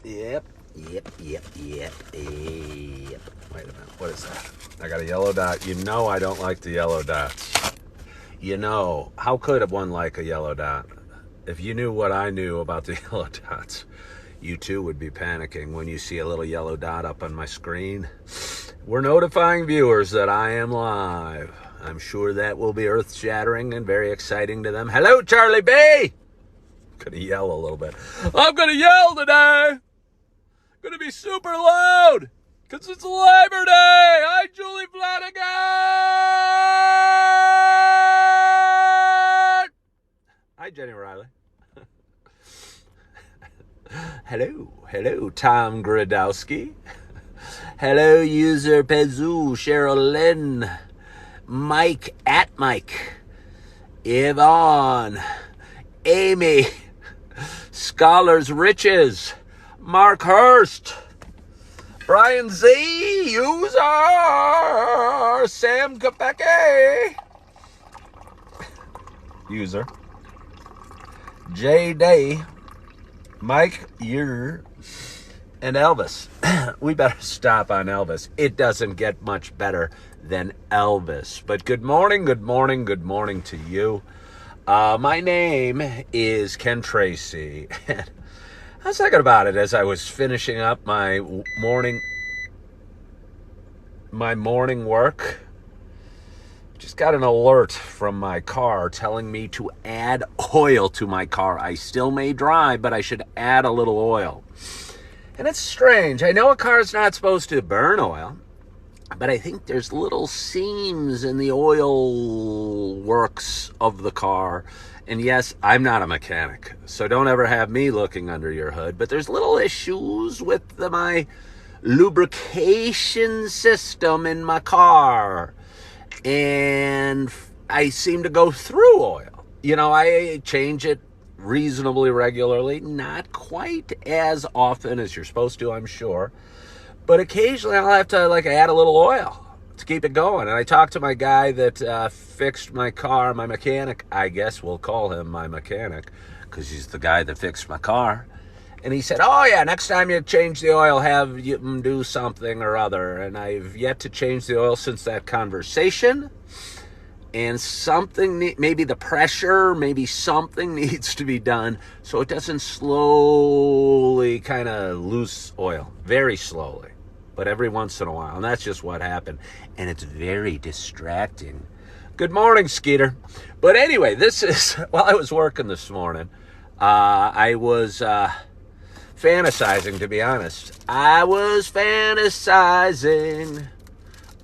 Yep. Wait a minute. What is that? I got a yellow dot. You know I don't like the yellow dots. You know, how could one like a yellow dot? If you knew what I knew about the yellow dots, you too would be panicking when you see a little yellow dot up on my screen. We're notifying viewers that I am live. I'm sure that will be earth-shattering and very exciting to them. Hello, Charlie B! I'm gonna yell a little bit. I'm gonna yell today! Gonna be super loud! Because it's Labor Day! Hi, Julie Flanagan! Hi, Jenny Riley. Hello, Tom Gradowski. Hello, user Pezoo, Cheryl Lynn, Mike at Mike, Yvonne, Amy, Scholars Riches, Mark Hurst, Brian Z, user, Sam Kopecki, user, J Day, Mike Yer, and Elvis. We better stop on Elvis. It doesn't get much better than Elvis. But good morning to you. My name is Ken Tracy. I was thinking about it as I was finishing up my morning work. Just got an alert from my car telling me to add oil to my car. I still may drive, but I should add a little oil. And it's strange. I know a car's not supposed to burn oil, but I think there's little seams in the oil works of the car. And yes, I'm not a mechanic, so don't ever have me looking under your hood. But there's little issues with my lubrication system in my car. And I seem to go through oil. You know, I change it reasonably regularly, not quite as often as you're supposed to, I'm sure. But occasionally I'll have to add a little oil to keep it going. And I talked to my guy that fixed my car, my mechanic. I guess we'll call him my mechanic because he's the guy that fixed my car. And he said, oh yeah, next time you change the oil, have you do something or other. And I've yet to change the oil since that conversation. And something, maybe the pressure, maybe something needs to be done so it doesn't slowly kind of lose oil. Very slowly, but every once in a while. And that's just what happened. And it's very distracting. Good morning, Skeeter. But anyway, this is, while I was working this morning, I was fantasizing, to be honest. I was fantasizing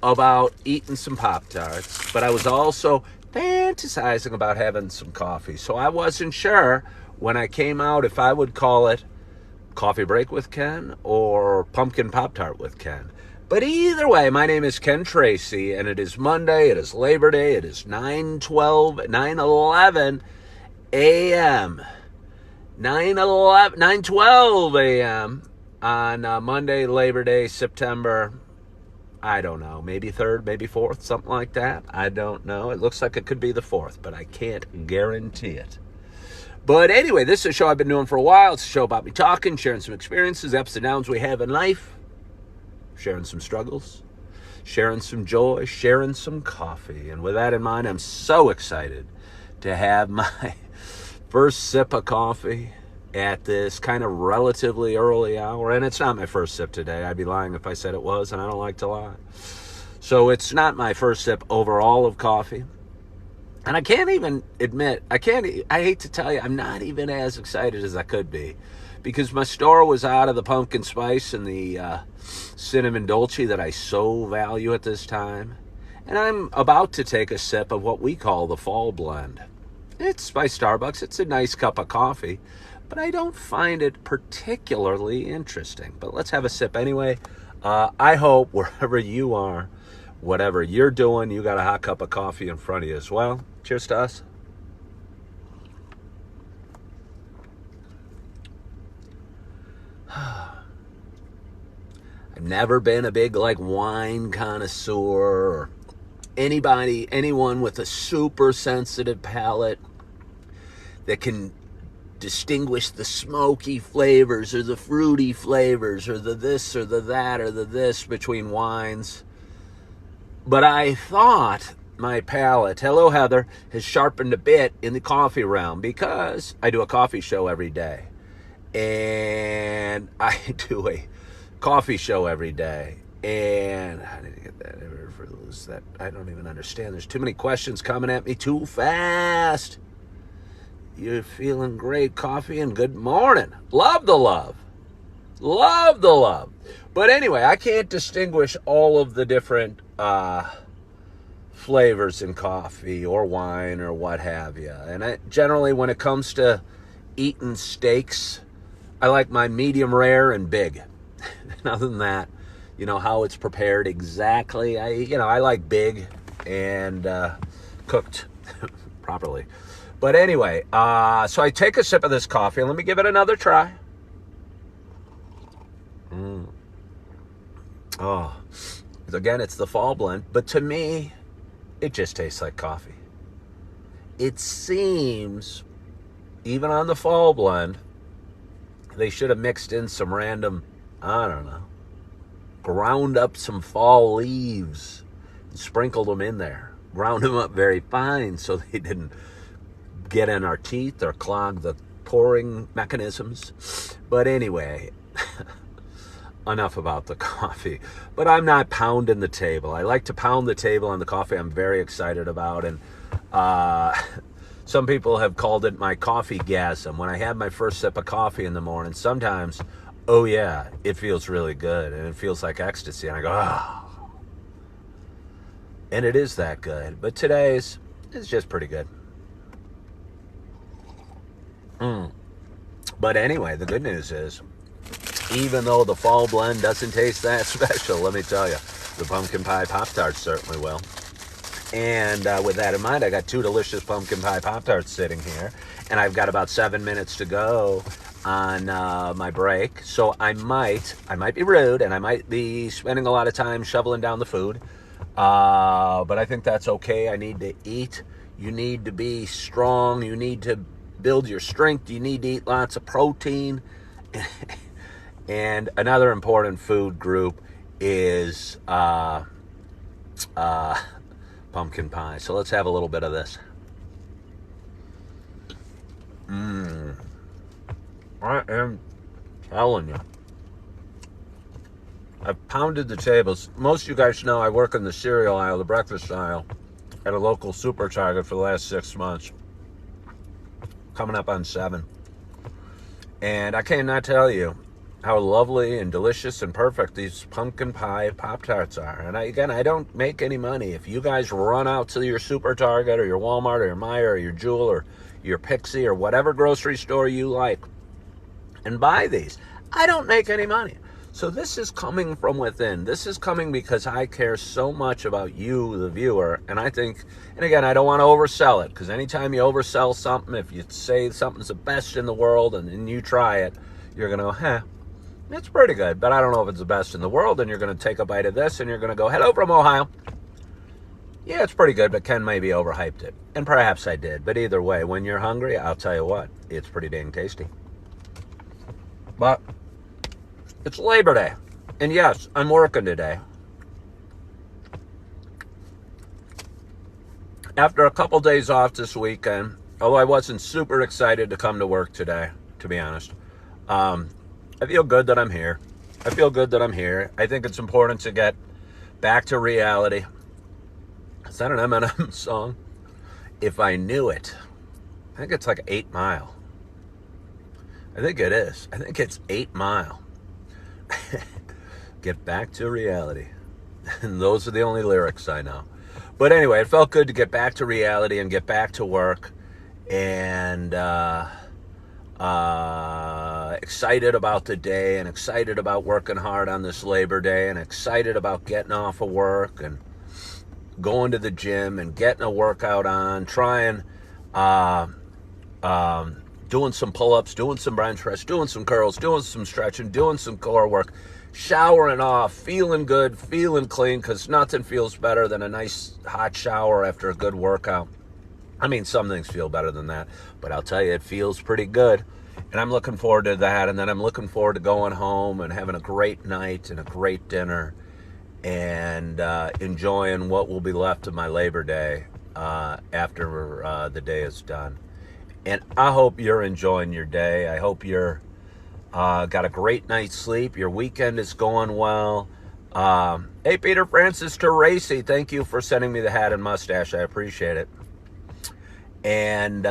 about eating some Pop Tarts, but I was also fantasizing about having some coffee. So I wasn't sure when I came out if I would call it Coffee Break with Ken or Pumpkin Pop Tart with Ken. But either way, my name is Ken Tracy, and it is Monday, it is Labor Day, it is 9:11 a.m. 9:12 a.m. on Monday, Labor Day, September, I don't know, maybe 3rd, maybe 4th, something like that. I don't know. It looks like it could be the 4th, but I can't guarantee it. But anyway, this is a show I've been doing for a while. It's a show about me talking, sharing some experiences, ups and downs we have in life, sharing some struggles, sharing some joy, sharing some coffee. And with that in mind, I'm so excited to have my first sip of coffee at this kind of relatively early hour. And it's not my first sip today. I'd be lying if I said it was, and I don't like to lie. So it's not my first sip overall of coffee. And I can't even admit, I hate to tell you, I'm not even as excited as I could be. Because my store was out of the pumpkin spice and the cinnamon dolce that I so value at this time. And I'm about to take a sip of what we call the fall blend. It's by Starbucks. It's a nice cup of coffee, but I don't find it particularly interesting. But let's have a sip anyway. I hope wherever you are, whatever you're doing, you got a hot cup of coffee in front of you as well. Cheers to us. I've never been a big wine connoisseur or anyone with a super sensitive palate that can distinguish the smoky flavors or the fruity flavors or the this or the that or the this between wines. But I thought my palate, hello Heather, has sharpened a bit in the coffee realm because I do a coffee show every day. And I do a coffee show every day. And how did I get that? That I don't even understand. There's too many questions coming at me too fast. You're feeling great, coffee, and good morning. Love the love. Love the love. But anyway, I can't distinguish all of the different flavors in coffee or wine or what have you. And generally, when it comes to eating steaks, I like my medium rare and big. And other than that, how it's prepared exactly. I like big and cooked properly. But anyway, so I take a sip of this coffee and let me give it another try. Oh, again, it's the fall blend, but to me, it just tastes like coffee. It seems, even on the fall blend, they should have mixed in some random, I don't know, ground up some fall leaves and sprinkled them in there. Ground them up very fine so they didn't get in our teeth or clog the pouring mechanisms. But anyway, enough about the coffee. But I'm not pounding the table. I like to pound the table on the coffee I'm very excited about. And some people have called it my coffee gasm. When I have my first sip of coffee in the morning, sometimes, oh yeah, it feels really good. And it feels like ecstasy. And I go, oh. And it is that good. But today's is just pretty good. But anyway, the good news is, even though the fall blend doesn't taste that special, let me tell you, the pumpkin pie Pop Tarts certainly will. And with that in mind, I got 2 delicious pumpkin pie Pop Tarts sitting here, and I've got about 7 minutes to go on my break. So I might be rude, and I might be spending a lot of time shoveling down the food. But I think that's okay. I need to eat. You need to be strong. You need to build your strength. You need to eat lots of protein. And another important food group is pumpkin pie. So let's have a little bit of this. I am telling you, I've pounded the tables. Most of you guys know I work in the cereal aisle, the breakfast aisle, at a local Super Target for the last 6 months. Coming up on 7. And I cannot tell you how lovely and delicious and perfect these pumpkin pie Pop Tarts are. And I don't make any money. If you guys run out to your Super Target or your Walmart or your Meijer or your Jewel or your Pixie or whatever grocery store you like and buy these, I don't make any money. So this is coming from within. This is coming because I care so much about you, the viewer. And I think, and again, I don't want to oversell it, because anytime you oversell something, if you say something's the best in the world and then you try it, you're going to go, it's pretty good, but I don't know if it's the best in the world. And you're going to take a bite of this and you're going to go, hello from Ohio. Yeah, it's pretty good, but Ken maybe overhyped it. And perhaps I did. But either way, when you're hungry, I'll tell you what, it's pretty dang tasty. But it's Labor Day. And yes, I'm working today. After a couple days off this weekend, although I wasn't super excited to come to work today, to be honest, I feel good that I'm here. I think it's important to get back to reality. Is that an Eminem song? If I Knew It. I think it's like 8 Mile. I think it is. I think it's 8 Mile. Get back to reality. And those are the only lyrics I know. But anyway, it felt good to get back to reality and get back to work. And excited about the day and excited about working hard on this Labor Day and excited about getting off of work and going to the gym and getting a workout on, trying, doing some pull-ups, doing some bench press, doing some curls, doing some stretching, doing some core work, showering off, feeling good, feeling clean, because nothing feels better than a nice hot shower after a good workout. I mean, some things feel better than that, but I'll tell you, it feels pretty good. And I'm looking forward to that. And then I'm looking forward to going home and having a great night and a great dinner and enjoying what will be left of my Labor Day after the day is done. And I hope you're enjoying your day. I hope you're got a great night's sleep. Your weekend is going well. Hey, Peter Francis Teresi, thank you for sending me the hat and mustache. I appreciate it. And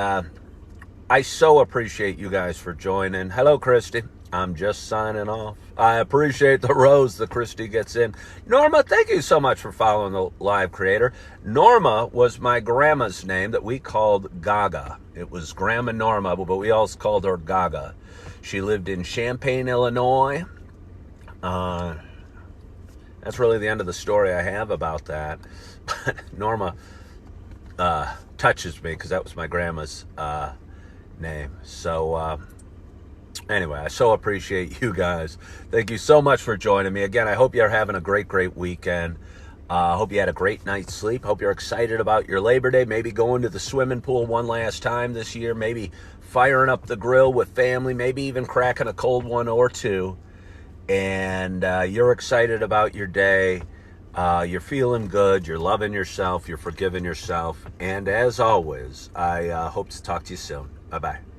I so appreciate you guys for joining. Hello, Christy. I'm just signing off. I appreciate the rose that Christy gets in. Norma, thank you so much for following the live creator. Norma was my grandma's name that we called Gaga. It was Grandma Norma, but we also called her Gaga. She lived in Champaign, Illinois. That's really the end of the story I have about that. Norma touches me because that was my grandma's name. So anyway, I so appreciate you guys. Thank you so much for joining me. Again, I hope you're having a great weekend. I hope you had a great night's sleep. Hope you're excited about your Labor Day. Maybe going to the swimming pool one last time this year. Maybe firing up the grill with family. Maybe even cracking a cold one or two. And you're excited about your day. You're feeling good. You're loving yourself. You're forgiving yourself. And as always, I hope to talk to you soon. Bye-bye.